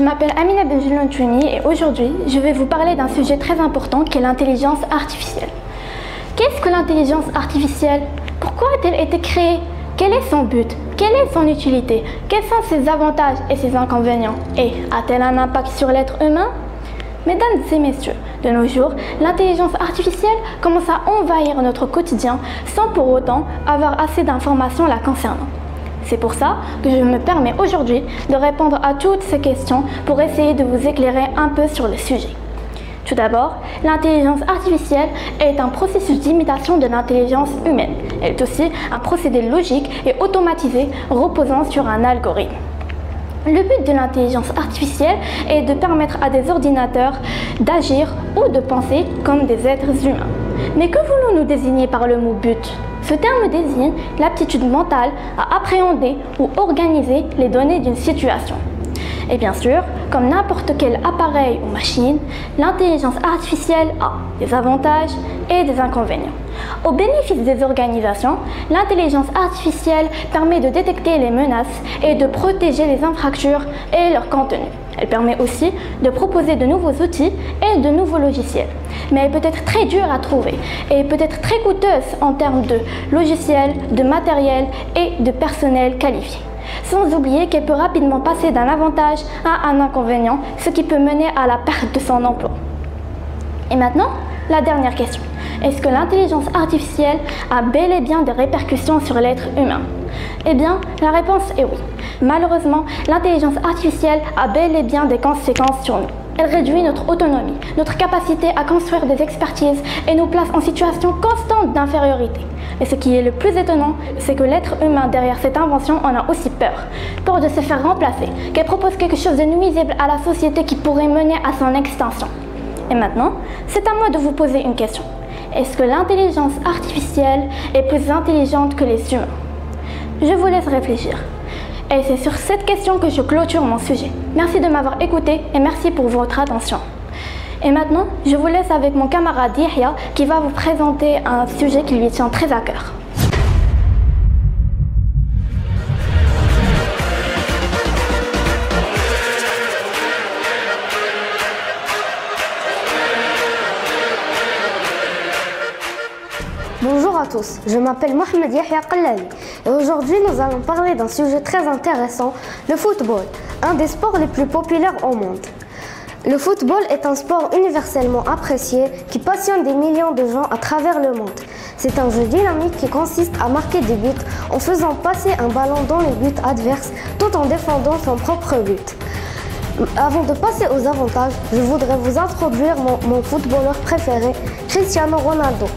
Je m'appelle Amina Benjeloun-Touni et aujourd'hui, je vais vous parler d'un sujet très important qui est l'intelligence artificielle. Qu'est-ce que l'intelligence artificielle? Pourquoi a-t-elle été créée? Quel est son but? Quelle est son utilité? Quels sont ses avantages et ses inconvénients? Et a-t-elle un impact sur l'être humain? Mesdames et messieurs, de nos jours, l'intelligence artificielle commence à envahir notre quotidien sans pour autant avoir assez d'informations la concernant. C'est pour ça que je me permets aujourd'hui de répondre à toutes ces questions pour essayer de vous éclairer un peu sur le sujet. Tout d'abord, l'intelligence artificielle est un processus d'imitation de l'intelligence humaine. Elle est aussi un procédé logique et automatisé reposant sur un algorithme. Le but de l'intelligence artificielle est de permettre à des ordinateurs d'agir ou de penser comme des êtres humains. Mais que voulons-nous désigner par le mot but? Ce terme désigne l'aptitude mentale à appréhender ou organiser les données d'une situation. Et bien sûr, comme n'importe quel appareil ou machine, l'intelligence artificielle a des avantages et des inconvénients. Au bénéfice des organisations, l'intelligence artificielle permet de détecter les menaces et de protéger les infractures et leur contenu. Elle permet aussi de proposer de nouveaux outils et de nouveaux logiciels. Mais elle peut être très dure à trouver et peut être très coûteuse en termes de logiciels, de matériel et de personnel qualifié. Sans oublier qu'elle peut rapidement passer d'un avantage à un inconvénient, ce qui peut mener à la perte de son emploi. Et maintenant, la dernière question. Est-ce que l'intelligence artificielle a bel et bien des répercussions sur l'être humain? Eh bien, la réponse est oui. Malheureusement, l'intelligence artificielle a bel et bien des conséquences sur nous. Elle réduit notre autonomie, notre capacité à construire des expertises et nous place en situation constante d'infériorité. Et ce qui est le plus étonnant, c'est que l'être humain derrière cette invention en a aussi peur. Peur de se faire remplacer, qu'elle propose quelque chose de nuisible à la société qui pourrait mener à son extinction. Et maintenant, c'est à moi de vous poser une question. Est-ce que l'intelligence artificielle est plus intelligente que les humains? Je vous laisse réfléchir. Et c'est sur cette question que je clôture mon sujet. Merci de m'avoir écouté et merci pour votre attention. Et maintenant, je vous laisse avec mon camarade Yahya qui va vous présenter un sujet qui lui tient très à cœur. Bonjour à tous, je m'appelle Mohamed Yahya Qallali et aujourd'hui nous allons parler d'un sujet très intéressant, le football, un des sports les plus populaires au monde. Le football est un sport universellement apprécié qui passionne des millions de gens à travers le monde. C'est un jeu dynamique qui consiste à marquer des buts en faisant passer un ballon dans les buts adverses tout en défendant son propre but. Avant de passer aux avantages, je voudrais vous introduire mon footballeur préféré, Cristiano Ronaldo.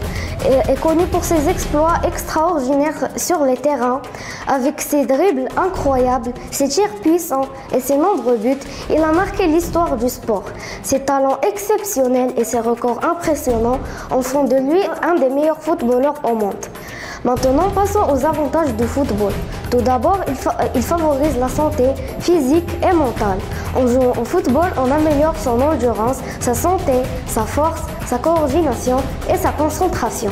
Est connu pour ses exploits extraordinaires sur les terrains. Avec ses dribbles incroyables, ses tirs puissants et ses nombreux buts, il a marqué l'histoire du sport. Ses talents exceptionnels et ses records impressionnants en font de lui un des meilleurs footballeurs au monde. Maintenant, passons aux avantages du football. Tout d'abord, il favorise la santé physique et mentale. En jouant au football, on améliore son endurance, sa santé, sa force, sa coordination et sa concentration.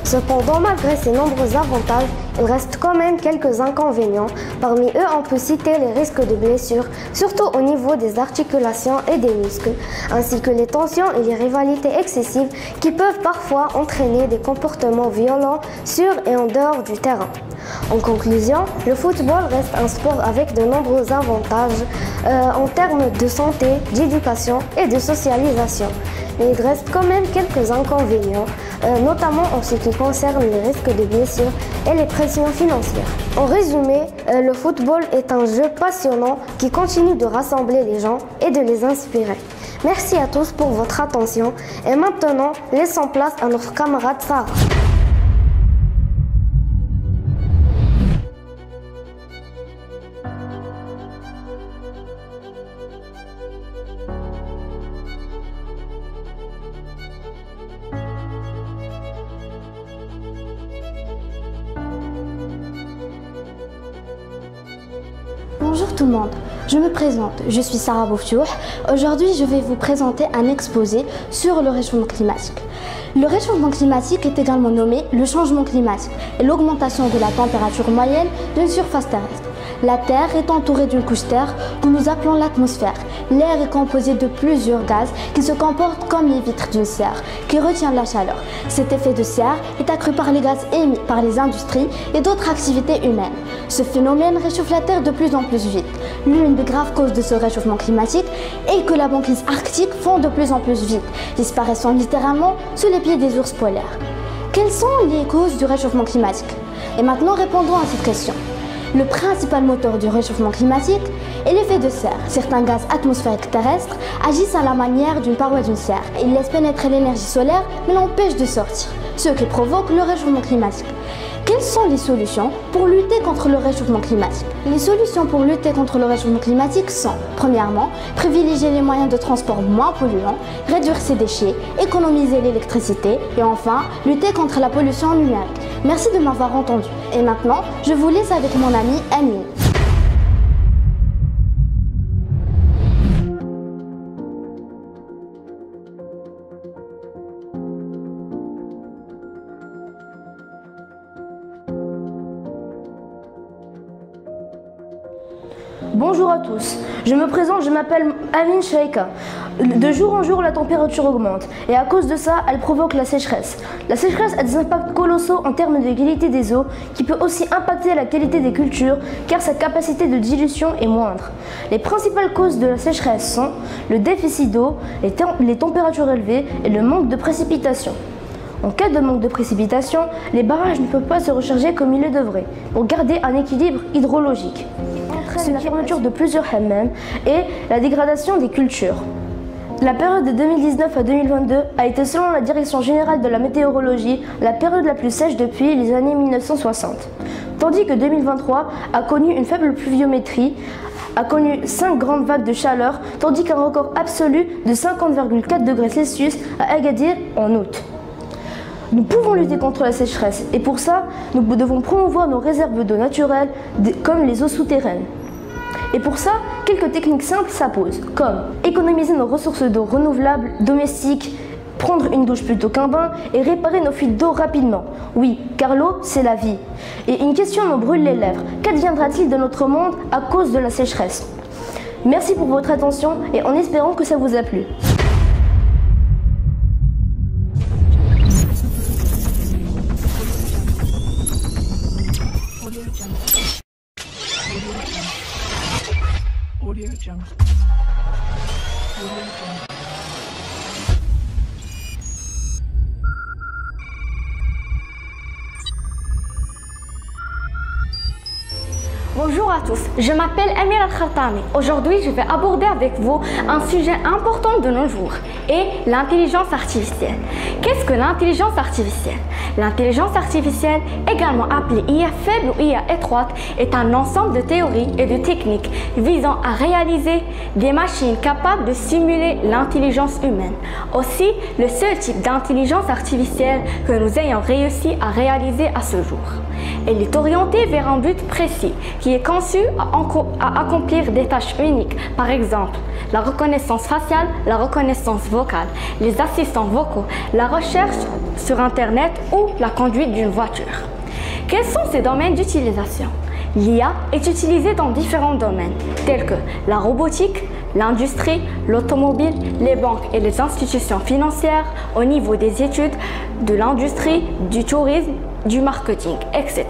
Cependant, malgré ces nombreux avantages, il reste quand même quelques inconvénients. Parmi eux, on peut citer les risques de blessures, surtout au niveau des articulations et des muscles, ainsi que les tensions et les rivalités excessives qui peuvent parfois entraîner des comportements violents sur et en dehors du terrain. En conclusion, le football reste un sport avec de nombreux avantages en termes de santé, d'éducation et de socialisation. Mais il reste quand même quelques inconvénients, notamment en ce qui concerne les risques de blessures et les pressions financières. En résumé, le football est un jeu passionnant qui continue de rassembler les gens et de les inspirer. Merci à tous pour votre attention et maintenant, laissons place à notre camarade Sarah. Bonjour tout le monde, je me présente, je suis Sarah Bouftiouh. Aujourd'hui, je vais vous présenter un exposé sur le réchauffement climatique. Le réchauffement climatique est également nommé le changement climatique et l'augmentation de la température moyenne d'une surface terrestre. La Terre est entourée d'une couche d'air que nous appelons l'atmosphère. L'air est composé de plusieurs gaz qui se comportent comme les vitres d'une serre, qui retient la chaleur. Cet effet de serre est accru par les gaz émis par les industries et d'autres activités humaines. Ce phénomène réchauffe la Terre de plus en plus vite. L'une des graves causes de ce réchauffement climatique est que la banquise arctique fond de plus en plus vite, disparaissant littéralement sous les pieds des ours polaires. Quelles sont les causes du réchauffement climatique? Et maintenant, répondons à cette question. Le principal moteur du réchauffement climatique est l'effet de serre. Certains gaz atmosphériques terrestres agissent à la manière d'une paroi d'une serre. Ils laissent pénétrer l'énergie solaire mais l'empêchent de sortir, ce qui provoque le réchauffement climatique. Quelles sont les solutions pour lutter contre le réchauffement climatique? Les solutions pour lutter contre le réchauffement climatique sont, premièrement, privilégier les moyens de transport moins polluants, réduire ses déchets, économiser l'électricité et enfin, lutter contre la pollution numérique. Merci de m'avoir entendu. Et maintenant, je vous laisse avec mon ami Amine. Bonjour à tous, je me présente, je m'appelle Amine Shaika. De jour en jour, la température augmente et à cause de ça, elle provoque la sécheresse. La sécheresse a des impacts colossaux en termes de qualité des eaux qui peut aussi impacter la qualité des cultures car sa capacité de dilution est moindre. Les principales causes de la sécheresse sont le déficit d'eau, les températures élevées et le manque de précipitations. En cas de manque de précipitation, les barrages ne peuvent pas se recharger comme ils le devraient pour garder un équilibre hydrologique. C'est la fermeture de plusieurs hammams et la dégradation des cultures. La période de 2019 à 2022 a été, selon la Direction générale de la météorologie, la période la plus sèche depuis les années 1960. Tandis que 2023 a connu une faible pluviométrie, a connu 5 grandes vagues de chaleur, tandis qu'un record absolu de 50,4 degrés Celsius à Agadir en août. Nous pouvons lutter contre la sécheresse et pour ça, nous devons promouvoir nos réserves d'eau naturelles comme les eaux souterraines. Et pour ça, quelques techniques simples s'imposent, comme économiser nos ressources d'eau renouvelables, domestiques, prendre une douche plutôt qu'un bain et réparer nos fuites d'eau rapidement. Oui, car l'eau, c'est la vie. Et une question me brûle les lèvres. Qu'adviendra-t-il de notre monde à cause de la sécheresse? Merci pour votre attention et en espérant que ça vous a plu. Audio Jungle. Bonjour à tous, je m'appelle Amira Al-Khatami. Aujourd'hui, je vais aborder avec vous un sujet important de nos jours et l'intelligence artificielle. Qu'est-ce que l'intelligence artificielle? L'intelligence artificielle, également appelée IA faible ou IA étroite, est un ensemble de théories et de techniques visant à réaliser des machines capables de simuler l'intelligence humaine. Aussi, le seul type d'intelligence artificielle que nous ayons réussi à réaliser à ce jour. Elle est orientée vers un but précis qui est conçu à accomplir des tâches uniques, par exemple la reconnaissance faciale, la reconnaissance vocale, les assistants vocaux, la recherche sur Internet ou la conduite d'une voiture. Quels sont ces domaines d'utilisation? L'IA est utilisée dans différents domaines tels que la robotique, l'industrie, l'automobile, les banques et les institutions financières, au niveau des études, de l'industrie, du tourisme, du marketing, etc.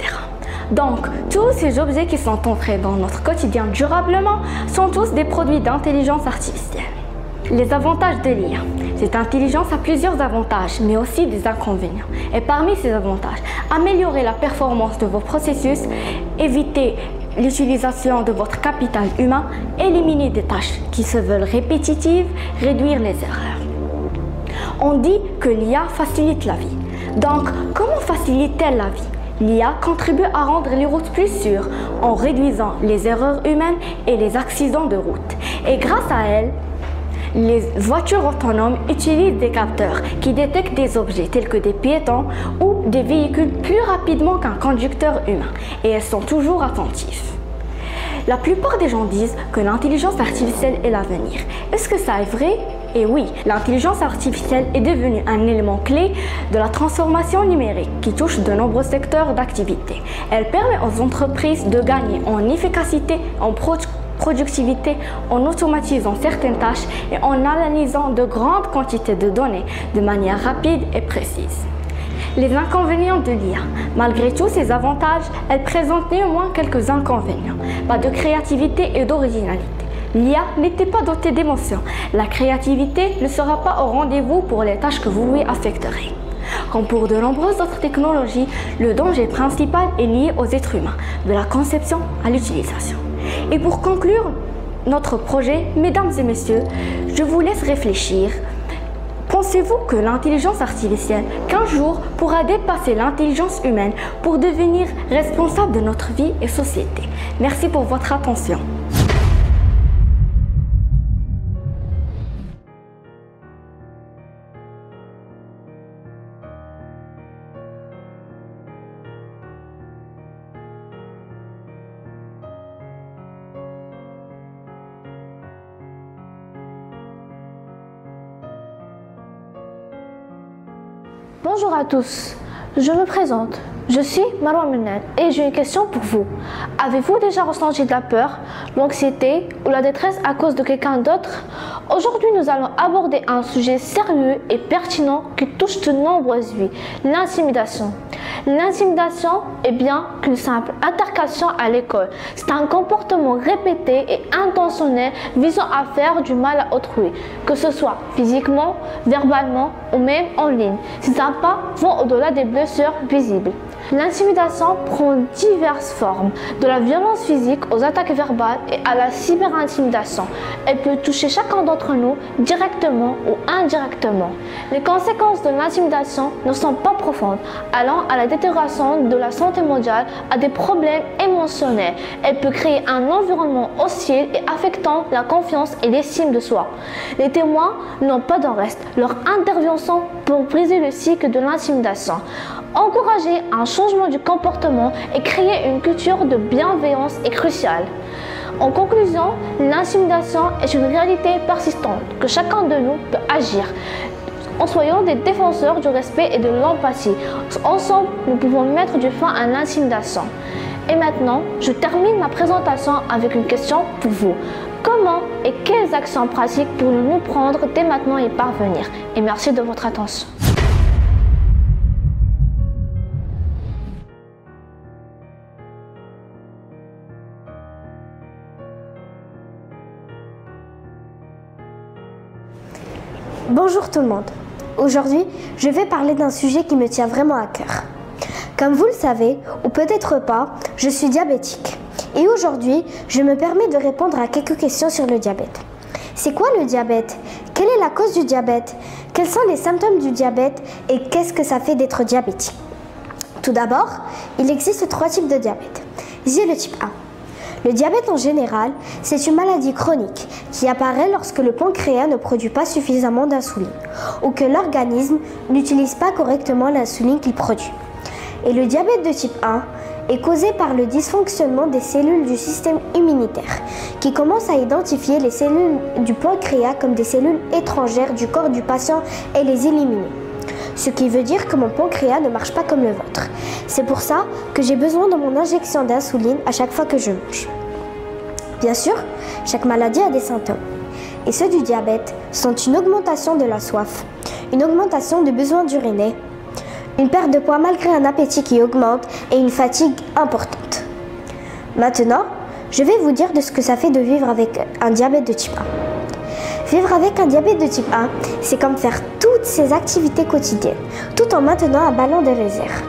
Donc, tous ces objets qui sont entrés dans notre quotidien durablement sont tous des produits d'intelligence artificielle. Les avantages de l'IA. Cette intelligence a plusieurs avantages, mais aussi des inconvénients. Et parmi ces avantages, améliorer la performance de vos processus, éviter l'utilisation de votre capital humain, éliminer des tâches qui se veulent répétitives, réduire les erreurs. On dit que l'IA facilite la vie. Donc, comment facilite-t-elle la vie? L'IA contribue à rendre les routes plus sûres en réduisant les erreurs humaines et les accidents de route. Et grâce à elle, les voitures autonomes utilisent des capteurs qui détectent des objets tels que des piétons ou des véhicules plus rapidement qu'un conducteur humain. Et elles sont toujours attentives. La plupart des gens disent que l'intelligence artificielle est l'avenir. Est-ce que ça est vrai? Et oui, l'intelligence artificielle est devenue un élément clé de la transformation numérique qui touche de nombreux secteurs d'activité. Elle permet aux entreprises de gagner en efficacité, en productivité, en automatisant certaines tâches et en analysant de grandes quantités de données de manière rapide et précise. Les inconvénients de l'IA. Malgré tous ces avantages, elle présente néanmoins quelques inconvénients. Pas de créativité et d'originalité. L'IA n'était pas dotée d'émotions. La créativité ne sera pas au rendez-vous pour les tâches que vous lui affecterez. Comme pour de nombreuses autres technologies, le danger principal est lié aux êtres humains, de la conception à l'utilisation. Et pour conclure notre projet, mesdames et messieurs, je vous laisse réfléchir. Pensez-vous que l'intelligence artificielle, qu'un jour, pourra dépasser l'intelligence humaine pour devenir responsable de notre vie et société? Merci pour votre attention. Bonjour à tous, je me présente. Je suis Marwa Menel et j'ai une question pour vous. Avez-vous déjà ressenti de la peur, l'anxiété ou la détresse à cause de quelqu'un d'autre? Aujourd'hui, nous allons aborder un sujet sérieux et pertinent qui touche de nombreuses vies, l'intimidation. L'intimidation est bien qu'une simple altercation à l'école. C'est un comportement répété et intentionnel visant à faire du mal à autrui, que ce soit physiquement, verbalement ou même en ligne. Ces impacts vont au-delà des blessures visibles. L'intimidation prend diverses formes, de la violence physique aux attaques verbales et à la cyberintimidation. Elle peut toucher chacun d'entre nous directement ou indirectement. Les conséquences de l'intimidation ne sont pas profondes, allant à la détérioration de la santé mondiale, à des problèmes émotionnels. Elle peut créer un environnement hostile et affectant la confiance et l'estime de soi. Les témoins n'ont pas d'en reste. Leur intervention pour briser le cycle de l'intimidation. Encourager un changement du comportement et créer une culture de bienveillance est cruciale. En conclusion, l'intimidation est une réalité persistante que chacun de nous peut agir en soyant des défenseurs du respect et de l'empathie. Ensemble, nous pouvons mettre du fin à l'intimidation. Et maintenant, je termine ma présentation avec une question pour vous. Comment et quelles actions pratiques pourrions-nous prendre dès maintenant y parvenir? Et merci de votre attention. Bonjour tout le monde. Aujourd'hui, je vais parler d'un sujet qui me tient vraiment à cœur. Comme vous le savez, ou peut-être pas, je suis diabétique. Et aujourd'hui, je me permets de répondre à quelques questions sur le diabète. C'est quoi le diabète? Quelle est la cause du diabète? Quels sont les symptômes du diabète? Et qu'est-ce que ça fait d'être diabétique? Tout d'abord, il existe 3 types de diabète. J'ai le type 1. Le diabète en général, c'est une maladie chronique qui apparaît lorsque le pancréas ne produit pas suffisamment d'insuline ou que l'organisme n'utilise pas correctement l'insuline qu'il produit. Et le diabète de type 1 est causé par le dysfonctionnement des cellules du système immunitaire qui commencent à identifier les cellules du pancréas comme des cellules étrangères du corps du patient et les éliminer. Ce qui veut dire que mon pancréas ne marche pas comme le vôtre. C'est pour ça que j'ai besoin de mon injection d'insuline à chaque fois que je mange. Bien sûr, chaque maladie a des symptômes. Et ceux du diabète sont une augmentation de la soif, une augmentation du besoin d'uriner, une perte de poids malgré un appétit qui augmente et une fatigue importante. Maintenant, je vais vous dire de ce que ça fait de vivre avec un diabète de type 1. Vivre avec un diabète de type 1, c'est comme faire toutes ses activités quotidiennes, tout en maintenant un ballon de réserve.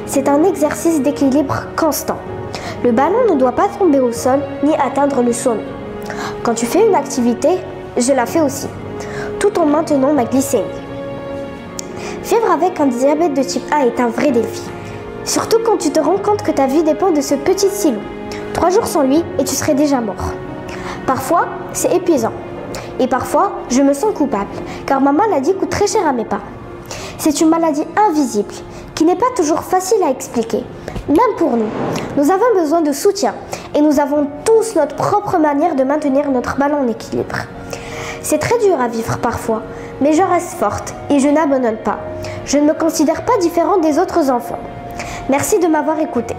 C'est un exercice d'équilibre constant. Le ballon ne doit pas tomber au sol ni atteindre le sommet. Quand tu fais une activité, je la fais aussi, tout en maintenant ma glycémie. Vivre avec un diabète de type 1 est un vrai défi, surtout quand tu te rends compte que ta vie dépend de ce petit silo. 3 jours sans lui et tu serais déjà mort. Parfois, c'est épuisant. Et parfois, je me sens coupable, car ma maladie coûte très cher à mes parents. C'est une maladie invisible, qui n'est pas toujours facile à expliquer. Même pour nous, nous avons besoin de soutien, et nous avons tous notre propre manière de maintenir notre ballon en équilibre. C'est très dur à vivre parfois, mais je reste forte et je n'abandonne pas. Je ne me considère pas différente des autres enfants. Merci de m'avoir écoutée.